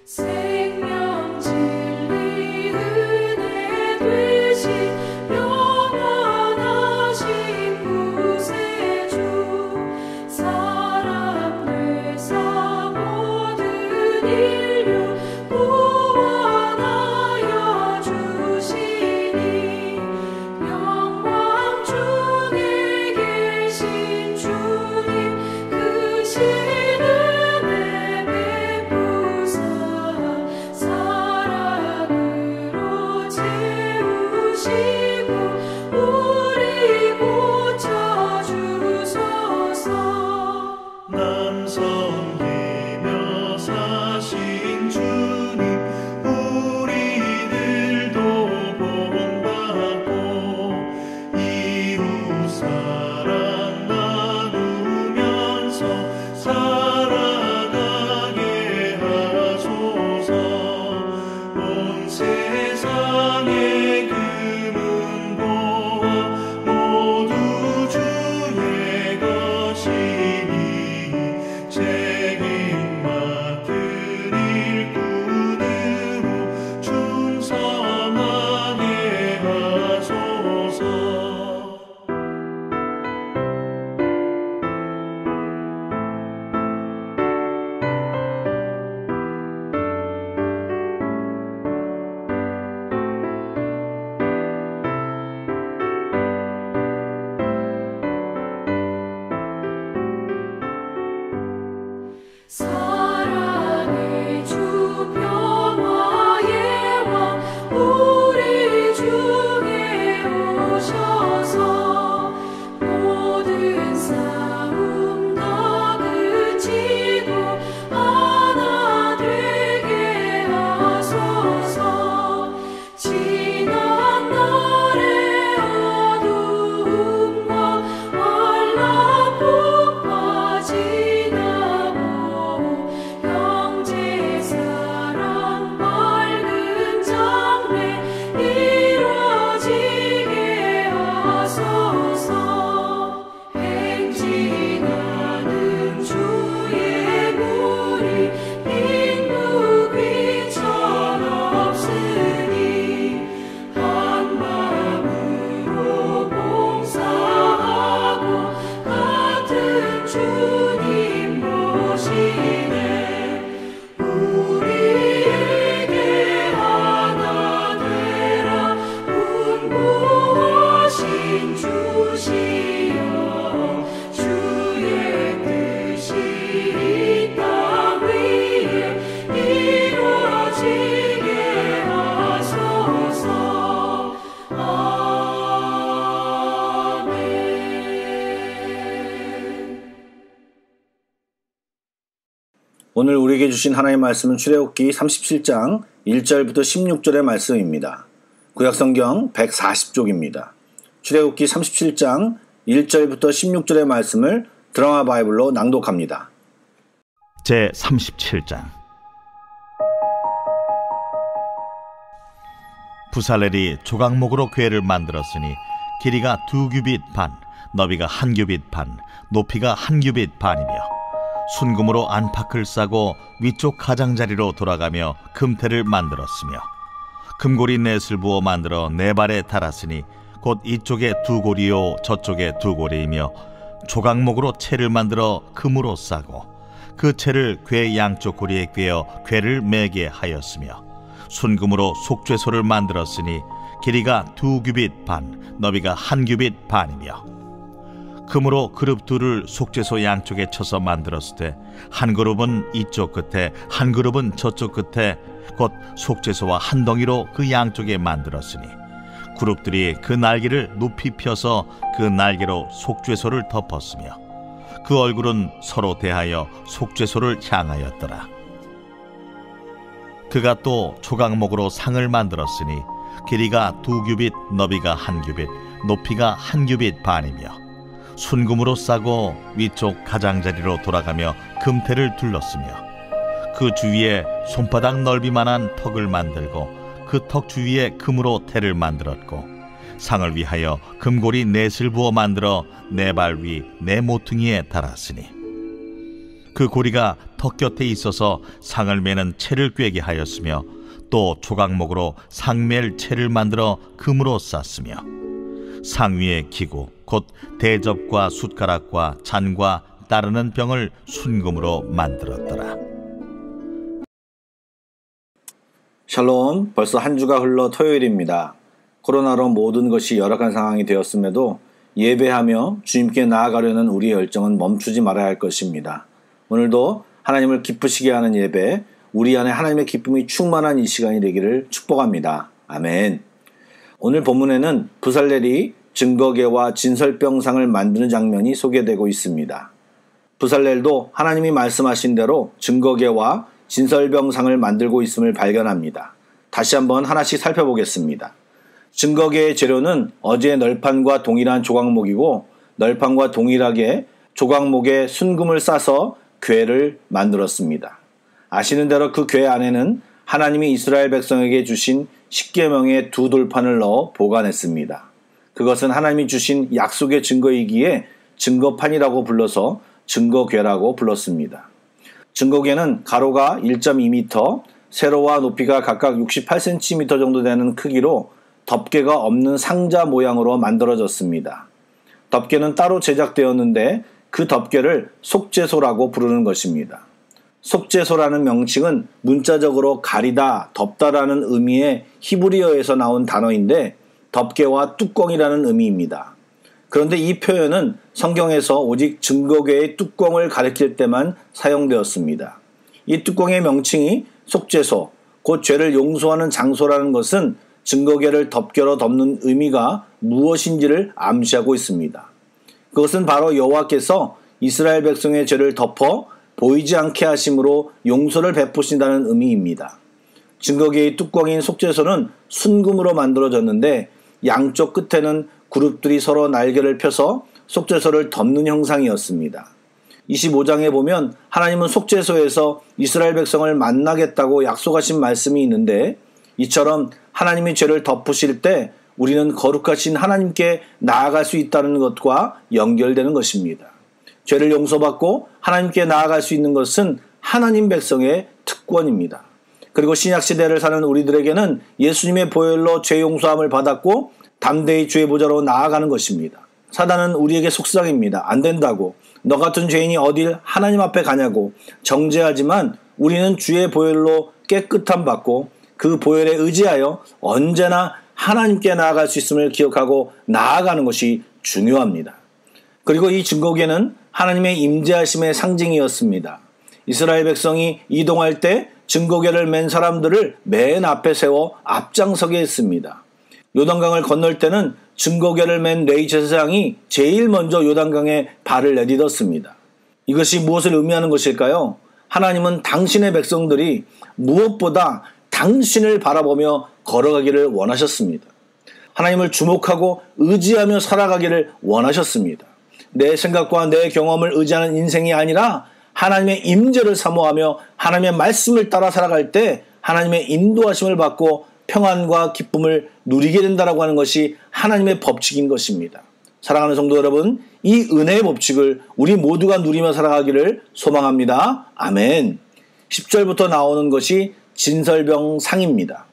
생명 진리 은혜 되신 영원하신 구세주 사랑 되사 모든 인류 구원하여 주시니 영광 중에 계신 주님 그 신은혜 베푸사 사랑으로 채우시고 우리 고쳐주소서. 남 섬기며 사신 주님 우리들도 본받고 이웃 사랑 나누면서 살아가게 하소서. 온 세상의 금은보화 모두 주의 것이니 책임 맡은 일꾼으로 충성하게 하소서. 사랑의 주 평화의 왕 우리 중에 오셔서 모든 싸움 다 그치고 하나 되게 하소서. 지난 날의 어두움과 환란폭파 지나고 형제 사랑 밝은 장래 이루어지게 하소서. 행진하는 주의 무리 빈무 귀천 없으니 한 마음으로 봉사하고 같은 주님 모시네. 우리에게 하나 되라 분부하신 주시여. 주의 뜻이 이 땅 위에 이루어지게 하소서. 아멘. 오늘 우리에게 주신 하나님의 말씀은 출애굽기 37장 1절부터 16절의 말씀입니다. 구약성경 140쪽입니다. 출애굽기 37장 1절부터 16절의 말씀을 드라마 바이블로 낭독합니다. 제 37장. 부살렐이 조각목으로 궤를 만들었으니 길이가 2규빗 반, 너비가 1규빗 반, 높이가 1규빗 반이며 순금으로 안팎을 싸고 위쪽 가장자리로 돌아가며 금태를 만들었으며 금고리 넷을 부어 만들어 네 발에 달았으니 곧 이쪽에 2고리요 저쪽에 2고리이며 조각목으로 채를 만들어 금으로 싸고 그 채를 궤 양쪽 고리에 꿰어 궤를 매게 하였으며 순금으로 속죄소를 만들었으니 길이가 2규빗 반, 너비가 1규빗 반이며 금으로 그룹 둘을 속죄소 양쪽에 쳐서 만들었을 때 한 그룹은 이쪽 끝에 한 그룹은 저쪽 끝에 곧 속죄소와 한 덩이로 그 양쪽에 만들었으니 그룹들이 그 날개를 높이 펴서 그 날개로 속죄소를 덮었으며 그 얼굴은 서로 대하여 속죄소를 향하였더라. 그가 또 조각목으로 상을 만들었으니 길이가 2규빗, 너비가 1규빗, 높이가 1규빗 반이며 순금으로 싸고 위쪽 가장자리로 돌아가며 금태를 둘렀으며 그 주위에 손바닥 넓이만한 턱을 만들고 그 턱 주위에 금으로 태를 만들었고 상을 위하여 금고리 넷을 부어 만들어 네 발 위 네 모퉁이에 달았으니 그 고리가 덕 곁에 있어서 상을 매는 채를 꿰게 하였으며 또 조각목으로 상맬 채를 만들어 금으로 쌌으며 상 위에 기구 곧 대접과 숟가락과 잔과 따르는 병을 순금으로 만들었더라. 샬롬, 벌써 한 주가 흘러 토요일입니다. 코로나로 모든 것이 열악한 상황이 되었음에도 예배하며 주님께 나아가려는 우리의 열정은 멈추지 말아야 할 것입니다. 오늘도 하나님을 기쁘시게 하는 예배, 우리 안에 하나님의 기쁨이 충만한 이 시간이 되기를 축복합니다. 아멘. 오늘 본문에는 부살렐이 증거궤와 진설병상을 만드는 장면이 소개되고 있습니다. 부살렐도 하나님이 말씀하신 대로 증거궤와 진설병상을 만들고 있음을 발견합니다. 다시 한번 하나씩 살펴보겠습니다. 증거궤의 재료는 어제 널판과 동일한 조각목이고 널판과 동일하게 조각목에 순금을 싸서 궤를 만들었습니다. 아시는 대로 그 궤 안에는 하나님이 이스라엘 백성에게 주신 십계명의 두 돌판을 넣어 보관했습니다. 그것은 하나님이 주신 약속의 증거이기에 증거판이라고 불러서 증거궤라고 불렀습니다. 증거궤는 가로가 1.2m, 세로와 높이가 각각 68cm 정도 되는 크기로 덮개가 없는 상자 모양으로 만들어졌습니다. 덮개는 따로 제작되었는데 그 덮개를 속죄소라고 부르는 것입니다. 속죄소라는 명칭은 문자적으로 가리다, 덮다라는 의미의 히브리어에서 나온 단어인데 덮개와 뚜껑이라는 의미입니다. 그런데 이 표현은 성경에서 오직 증거궤의 뚜껑을 가리킬 때만 사용되었습니다. 이 뚜껑의 명칭이 속죄소, 곧 죄를 용서하는 장소라는 것은 증거궤를 덮개로 덮는 의미가 무엇인지를 암시하고 있습니다. 그것은 바로 여호와께서 이스라엘 백성의 죄를 덮어 보이지 않게 하심으로 용서를 베푸신다는 의미입니다. 증거궤의 뚜껑인 속죄소는 순금으로 만들어졌는데 양쪽 끝에는 그룹들이 서로 날개를 펴서 속죄소를 덮는 형상이었습니다. 25장에 보면 하나님은 속죄소에서 이스라엘 백성을 만나겠다고 약속하신 말씀이 있는데 이처럼 하나님이 죄를 덮으실 때 우리는 거룩하신 하나님께 나아갈 수 있다는 것과 연결되는 것입니다. 죄를 용서받고 하나님께 나아갈 수 있는 것은 하나님 백성의 특권입니다. 그리고 신약시대를 사는 우리들에게는 예수님의 보혈로 죄 용서함을 받았고 담대히 주의 보좌로 나아가는 것입니다. 사단은 우리에게 속삭입니다. 안 된다고. 너 같은 죄인이 어딜 하나님 앞에 가냐고 정죄하지만 우리는 주의 보혈로 깨끗함 받고 그 보혈에 의지하여 언제나 하나님께 나아갈 수 있음을 기억하고 나아가는 것이 중요합니다. 그리고 이 증거궤는 하나님의 임재하심의 상징이었습니다. 이스라엘 백성이 이동할 때 증거궤를 맨 사람들을 맨 앞에 세워 앞장서게 했습니다. 요단강을 건널 때는 증거궤를 맨 레위 제사장이 제일 먼저 요단강에 발을 내딛었습니다. 이것이 무엇을 의미하는 것일까요? 하나님은 당신의 백성들이 무엇보다 당신을 바라보며 걸어가기를 원하셨습니다. 하나님을 주목하고 의지하며 살아가기를 원하셨습니다. 내 생각과 내 경험을 의지하는 인생이 아니라 하나님의 임재를 사모하며 하나님의 말씀을 따라 살아갈 때 하나님의 인도하심을 받고 평안과 기쁨을 누리게 된다라고 하는 것이 하나님의 법칙인 것입니다. 사랑하는 성도 여러분, 이 은혜의 법칙을 우리 모두가 누리며 살아가기를 소망합니다. 아멘. 10절부터 나오는 것이 진설병상입니다.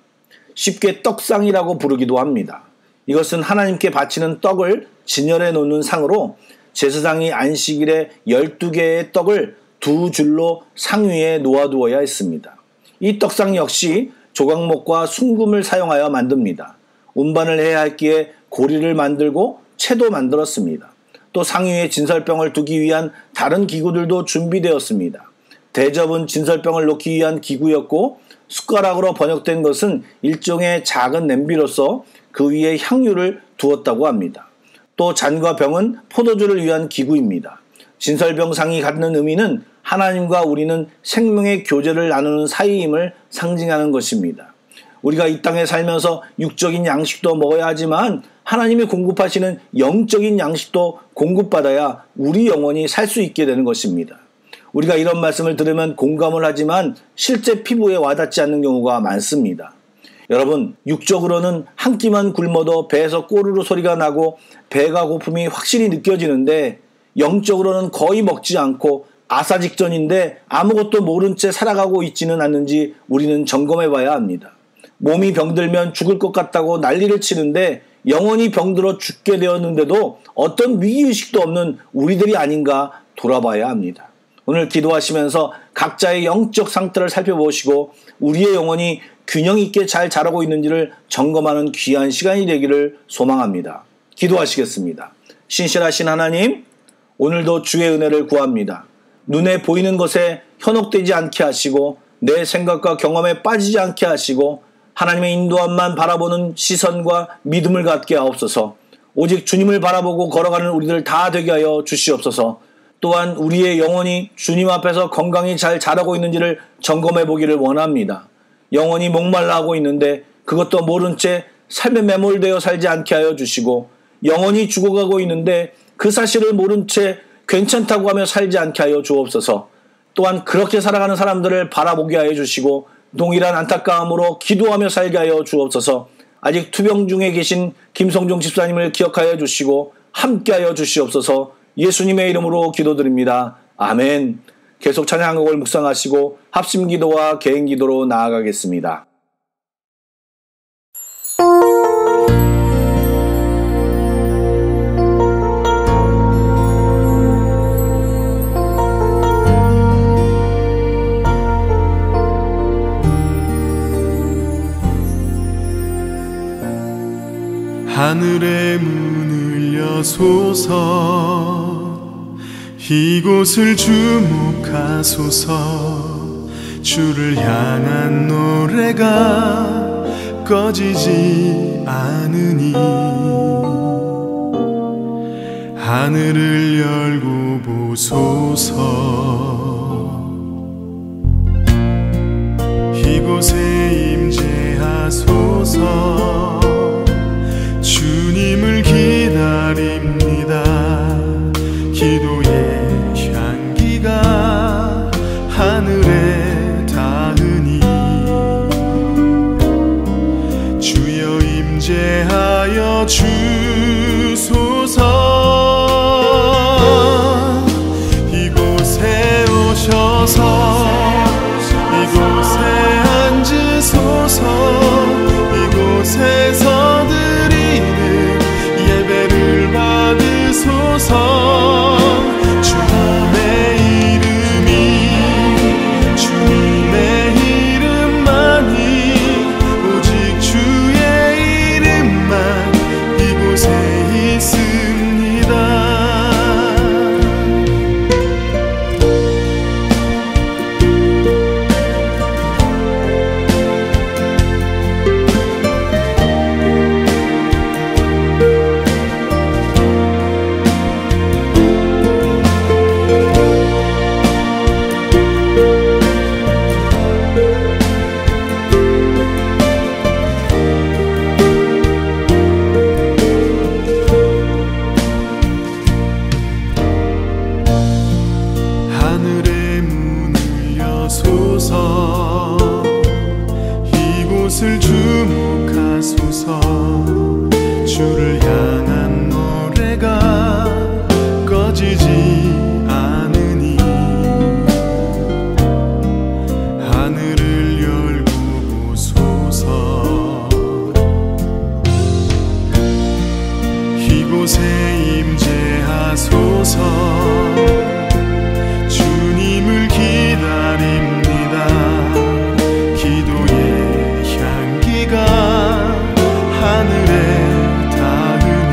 쉽게 떡상이라고 부르기도 합니다. 이것은 하나님께 바치는 떡을 진열해 놓는 상으로 제사장이 안식일에 12개의 떡을 두 줄로 상 위에 놓아두어야 했습니다. 이 떡상 역시 조각목과 순금을 사용하여 만듭니다. 운반을 해야 했기에 고리를 만들고 채도 만들었습니다. 또 상 위에 진설병을 두기 위한 다른 기구들도 준비되었습니다. 대접은 진설병을 놓기 위한 기구였고 숟가락으로 번역된 것은 일종의 작은 냄비로서 그 위에 향유를 두었다고 합니다. 또 잔과 병은 포도주를 위한 기구입니다. 진설병상이 갖는 의미는 하나님과 우리는 생명의 교제를 나누는 사이임을 상징하는 것입니다. 우리가 이 땅에 살면서 육적인 양식도 먹어야 하지만 하나님이 공급하시는 영적인 양식도 공급받아야 우리 영혼이 살 수 있게 되는 것입니다. 우리가 이런 말씀을 들으면 공감을 하지만 실제 피부에 와닿지 않는 경우가 많습니다. 여러분, 육적으로는 한 끼만 굶어도 배에서 꼬르르 소리가 나고 배가 고픔이 확실히 느껴지는데 영적으로는 거의 먹지 않고 아사 직전인데 아무것도 모른 채 살아가고 있지는 않는지 우리는 점검해 봐야 합니다. 몸이 병들면 죽을 것 같다고 난리를 치는데 영원히 병들어 죽게 되었는데도 어떤 위기의식도 없는 우리들이 아닌가 돌아봐야 합니다. 오늘 기도하시면서 각자의 영적 상태를 살펴보시고 우리의 영혼이 균형 있게 잘 자라고 있는지를 점검하는 귀한 시간이 되기를 소망합니다. 기도하시겠습니다. 신실하신 하나님, 오늘도 주의 은혜를 구합니다. 눈에 보이는 것에 현혹되지 않게 하시고 내 생각과 경험에 빠지지 않게 하시고 하나님의 인도함만 바라보는 시선과 믿음을 갖게 하옵소서. 오직 주님을 바라보고 걸어가는 우리들 다 되게 하여 주시옵소서. 또한 우리의 영혼이 주님 앞에서 건강히 잘 자라고 있는지를 점검해 보기를 원합니다. 영혼이 목말라 하고 있는데 그것도 모른 채 삶에 매몰되어 살지 않게 하여 주시고 영혼이 죽어가고 있는데 그 사실을 모른 채 괜찮다고 하며 살지 않게 하여 주옵소서. 또한 그렇게 살아가는 사람들을 바라보게 하여 주시고 동일한 안타까움으로 기도하며 살게 하여 주옵소서. 아직 투병 중에 계신 김성종 집사님을 기억하여 주시고 함께하여 주시옵소서. 예수님의 이름으로 기도드립니다. 아멘. 계속 찬양곡을 묵상하시고 합심기도와 개인기도로 나아가겠습니다. 하늘의 문을 여소서 이곳을 주목하소서 주를 향한 노래가 꺼지지 않으니 하늘을 열고 보소서 이곳에 임재하소서 주님을 기다립니다. 기도의 향기가 하늘에 닿으니 주여 임재하여 주소서. 이곳에 오셔서 이곳에 앉으소서. 이곳에서 드리는 예배를 받으소서. 주님의 이름만이 오직 주의 이름만 이곳에 있습니다. 하늘의 문을 여소서 이곳을 주목하소서 주를 향한 노래가 꺼지지 않으니 하늘을 열고 보소서. 이곳에 임재하소서. 주님을 기다립니다. 기도의 향기가 하늘에 닿으니